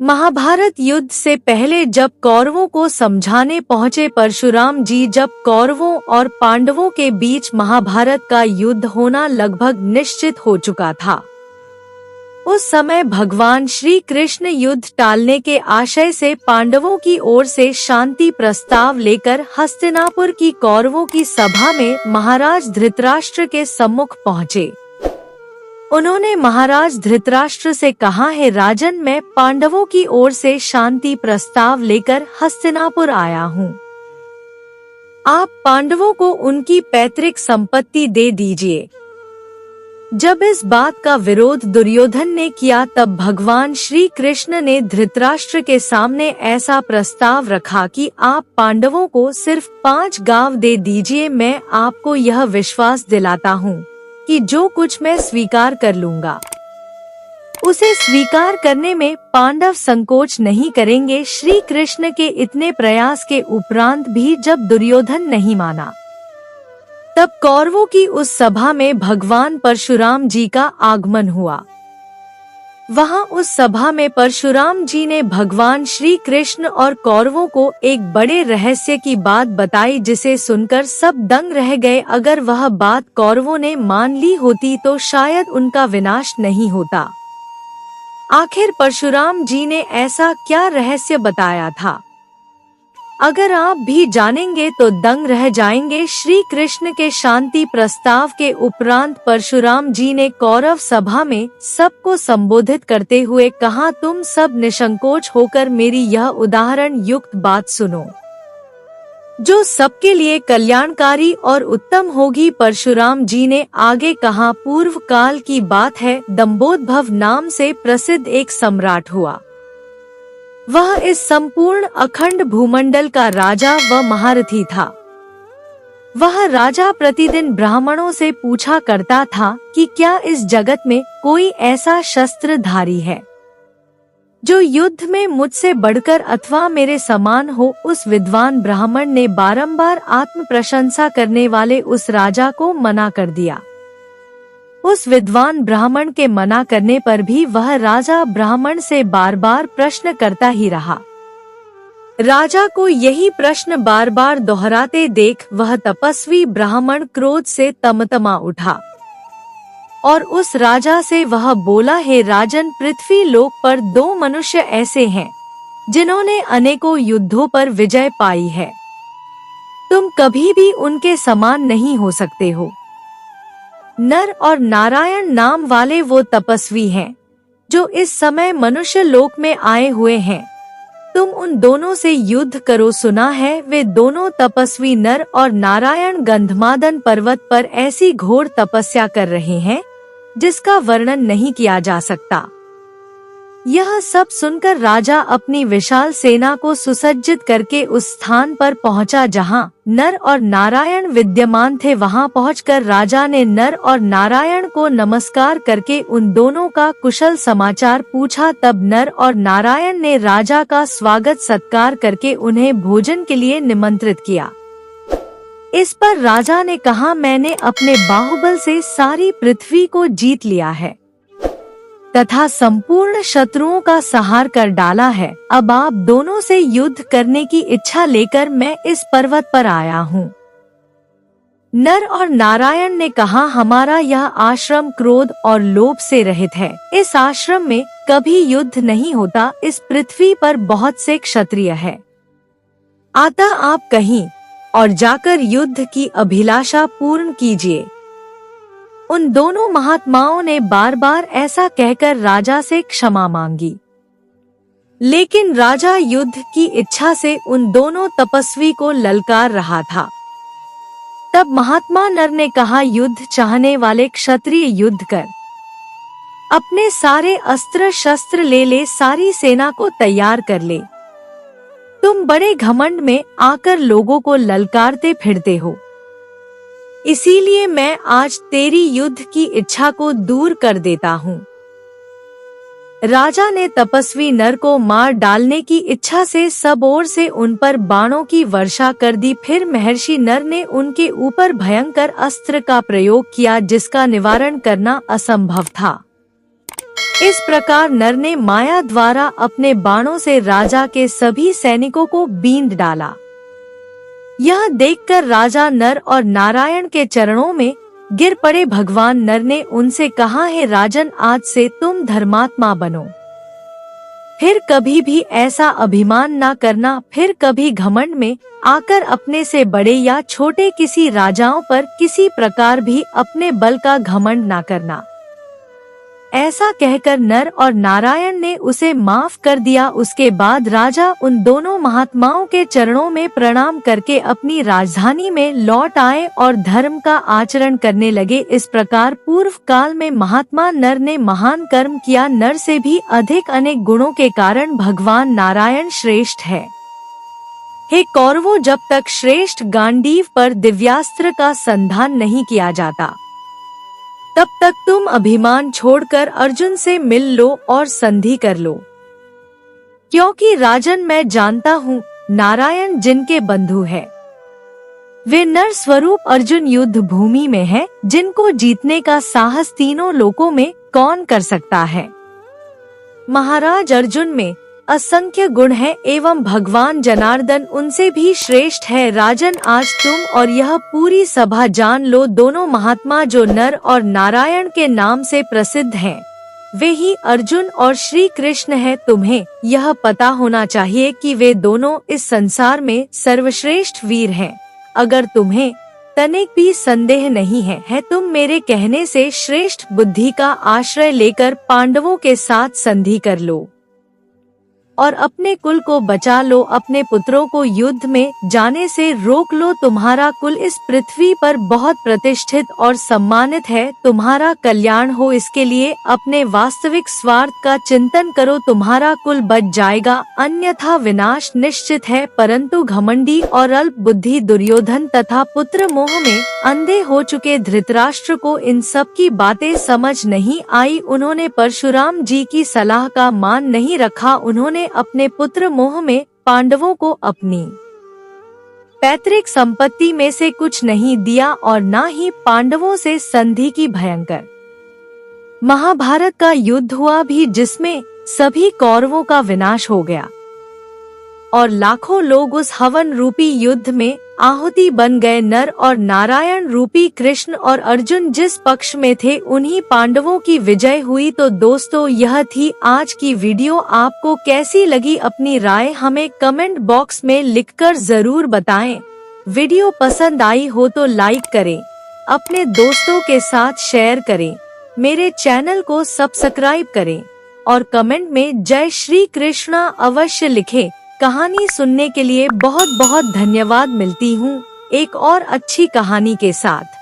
महाभारत युद्ध से पहले जब कौरवों को समझाने पहुंचे परशुराम जी, जब कौरवों और पांडवों के बीच महाभारत का युद्ध होना लगभग निश्चित हो चुका था, उस समय भगवान श्री कृष्ण युद्ध टालने के आशय से पांडवों की ओर से शांति प्रस्ताव लेकर हस्तिनापुर की कौरवों की सभा में महाराज धृतराष्ट्र के सम्मुख पहुँचे। उन्होंने महाराज धृतराष्ट्र से कहा, है राजन, मैं पांडवों की ओर से शांति प्रस्ताव लेकर हस्तिनापुर आया हूँ। आप पांडवों को उनकी पैतृक संपत्ति दे दीजिए। जब इस बात का विरोध दुर्योधन ने किया, तब भगवान श्री कृष्ण ने धृतराष्ट्र के सामने ऐसा प्रस्ताव रखा कि आप पांडवों को सिर्फ 5 गांव दे दीजिए। मैं आपको यह विश्वास दिलाता हूँ कि जो कुछ मैं स्वीकार कर लूंगा, उसे स्वीकार करने में पांडव संकोच नहीं करेंगे। श्री कृष्ण के इतने प्रयास के उपरांत भी जब दुर्योधन नहीं माना, तब कौरवों की उस सभा में भगवान परशुराम जी का आगमन हुआ। वहां उस सभा में परशुराम जी ने भगवान श्री कृष्ण और कौरवों को एक बड़े रहस्य की बात बताई, जिसे सुनकर सब दंग रह गए। अगर वह बात कौरवों ने मान ली होती तो शायद उनका विनाश नहीं होता। आखिर परशुराम जी ने ऐसा क्या रहस्य बताया था, अगर आप भी जानेंगे तो दंग रह जाएंगे। श्री कृष्ण के शांति प्रस्ताव के उपरांत परशुराम जी ने कौरव सभा में सबको संबोधित करते हुए कहा, तुम सब निसंकोच होकर मेरी यह उदाहरण युक्त बात सुनो, जो सबके लिए कल्याणकारी और उत्तम होगी। परशुराम जी ने आगे कहा, पूर्व काल की बात है, दंभोद्भव नाम से प्रसिद्ध एक सम्राट हुआ। वह इस संपूर्ण अखंड भूमंडल का राजा व महारथी था। वह राजा प्रतिदिन ब्राह्मणों से पूछा करता था कि क्या इस जगत में कोई ऐसा शस्त्रधारी है जो युद्ध में मुझसे बढ़कर अथवा मेरे समान हो। उस विद्वान ब्राह्मण ने बारंबार आत्म प्रशंसा करने वाले उस राजा को मना कर दिया। उस विद्वान ब्राह्मण के मना करने पर भी वह राजा ब्राह्मण से बार बार प्रश्न करता ही रहा। राजा को यही प्रश्न बार बार दोहराते देख वह तपस्वी ब्राह्मण क्रोध से तमतमा उठा और उस राजा से वह बोला, हे राजन, पृथ्वी लोक पर 2 मनुष्य ऐसे हैं जिन्होंने अनेकों युद्धों पर विजय पाई है। तुम कभी भी उनके समान नहीं हो सकते हो। नर और नारायण नाम वाले वो तपस्वी हैं जो इस समय मनुष्य लोक में आए हुए हैं। तुम उन दोनों से युद्ध करो। सुना है वे दोनों तपस्वी नर और नारायण गंधमादन पर्वत पर ऐसी घोर तपस्या कर रहे हैं जिसका वर्णन नहीं किया जा सकता। यह सब सुनकर राजा अपनी विशाल सेना को सुसज्जित करके उस स्थान पर पहुंचा जहां नर और नारायण विद्यमान थे। वहां पहुंचकर राजा ने नर और नारायण को नमस्कार करके उन दोनों का कुशल समाचार पूछा। तब नर और नारायण ने राजा का स्वागत सत्कार करके उन्हें भोजन के लिए निमंत्रित किया। इस पर राजा ने कहा, मैंने अपने बाहुबल से सारी पृथ्वी को जीत लिया है तथा संपूर्ण शत्रुओं का संहार कर डाला है। अब आप दोनों से युद्ध करने की इच्छा लेकर मैं इस पर्वत पर आया हूँ। नर और नारायण ने कहा, हमारा यह आश्रम क्रोध और लोभ से रहित है। इस आश्रम में कभी युद्ध नहीं होता। इस पृथ्वी पर बहुत से क्षत्रिय है। अतः आप कहीं और जाकर युद्ध की अभिलाषा पूर्ण कीजिए। उन दोनों महात्माओं ने बार बार ऐसा कहकर राजा से क्षमा मांगी, लेकिन राजा युद्ध की इच्छा से उन दोनों तपस्वी को ललकार रहा था। तब महात्मा नर ने कहा, युद्ध चाहने वाले क्षत्रिय युद्ध कर, अपने सारे अस्त्र शस्त्र ले ले, सारी सेना को तैयार कर ले। तुम बड़े घमंड में आकर लोगों को ललकारते फिरते हो, इसीलिए मैं आज तेरी युद्ध की इच्छा को दूर कर देता हूँ। राजा ने तपस्वी नर को मार डालने की इच्छा से सब ओर से उन पर बाणों की वर्षा कर दी। फिर महर्षि नर ने उनके ऊपर भयंकर अस्त्र का प्रयोग किया जिसका निवारण करना असंभव था। इस प्रकार नर ने माया द्वारा अपने बाणों से राजा के सभी सैनिकों को बींध डाला। यह देखकर राजा नर और नारायण के चरणों में गिर पड़े। भगवान नर ने उनसे कहा, हे राजन, आज से तुम धर्मात्मा बनो, फिर कभी भी ऐसा अभिमान ना करना, फिर कभी घमंड में आकर अपने से बड़े या छोटे किसी राजाओं पर किसी प्रकार भी अपने बल का घमंड ना करना। ऐसा कहकर नर और नारायण ने उसे माफ कर दिया। उसके बाद राजा उन दोनों महात्माओं के चरणों में प्रणाम करके अपनी राजधानी में लौट आए और धर्म का आचरण करने लगे। इस प्रकार पूर्व काल में महात्मा नर ने महान कर्म किया। नर से भी अधिक अनेक गुणों के कारण भगवान नारायण श्रेष्ठ है। हे कौरवों, जब तक श्रेष्ठ गांडीव पर दिव्यास्त्र का संधान नहीं किया जाता, तब तक तुम अभिमान छोड़कर अर्जुन से मिल लो और संधि कर लो, क्योंकि राजन, मैं जानता हूँ नारायण जिनके बंधु है, वे नर स्वरूप अर्जुन युद्ध भूमि में है, जिनको जीतने का साहस तीनों लोकों में कौन कर सकता है। महाराज, अर्जुन में असंख्य गुण है एवं भगवान जनार्दन उनसे भी श्रेष्ठ है। राजन, आज तुम और यह पूरी सभा जान लो, दोनों महात्मा जो नर और नारायण के नाम से प्रसिद्ध हैं, वे ही अर्जुन और श्री कृष्ण हैं। तुम्हें यह पता होना चाहिए कि वे दोनों इस संसार में सर्वश्रेष्ठ वीर हैं। अगर तुम्हें तनिक भी संदेह नहीं है तुम मेरे कहने से श्रेष्ठ बुद्धि का आश्रय लेकर पांडवों के साथ संधि कर लो और अपने कुल को बचा लो, अपने पुत्रों को युद्ध में जाने से रोक लो। तुम्हारा कुल इस पृथ्वी पर बहुत प्रतिष्ठित और सम्मानित है। तुम्हारा कल्याण हो, इसके लिए अपने वास्तविक स्वार्थ का चिंतन करो, तुम्हारा कुल बच जाएगा, अन्यथा विनाश निश्चित है। परंतु घमंडी और अल्प बुद्धि दुर्योधन तथा पुत्र मोह में अंधे हो चुके धृतराष्ट्र को इन सब की बातें समझ नहीं आई। उन्होंने परशुराम जी की सलाह का मान नहीं रखा। उन्होंने अपने पुत्र मोह में पांडवों को अपनी पैतृक संपत्ति में से कुछ नहीं दिया और न ही पांडवों से संधि की। भयंकर महाभारत का युद्ध हुआ भी, जिसमें सभी कौरवों का विनाश हो गया और लाखों लोग उस हवन रूपी युद्ध में आहुति बन गए। नर और नारायण रूपी कृष्ण और अर्जुन जिस पक्ष में थे, उन्हीं पांडवों की विजय हुई। तो दोस्तों, यह थी आज की वीडियो। आपको कैसी लगी, अपनी राय हमें कमेंट बॉक्स में लिखकर जरूर बताएं। वीडियो पसंद आई हो तो लाइक करें, अपने दोस्तों के साथ शेयर करें, मेरे चैनल को सब्सक्राइब करें और कमेंट में जय श्री कृष्णा अवश्य लिखें। कहानी सुनने के लिए बहुत बहुत धन्यवाद। मिलती हूँ एक और अच्छी कहानी के साथ।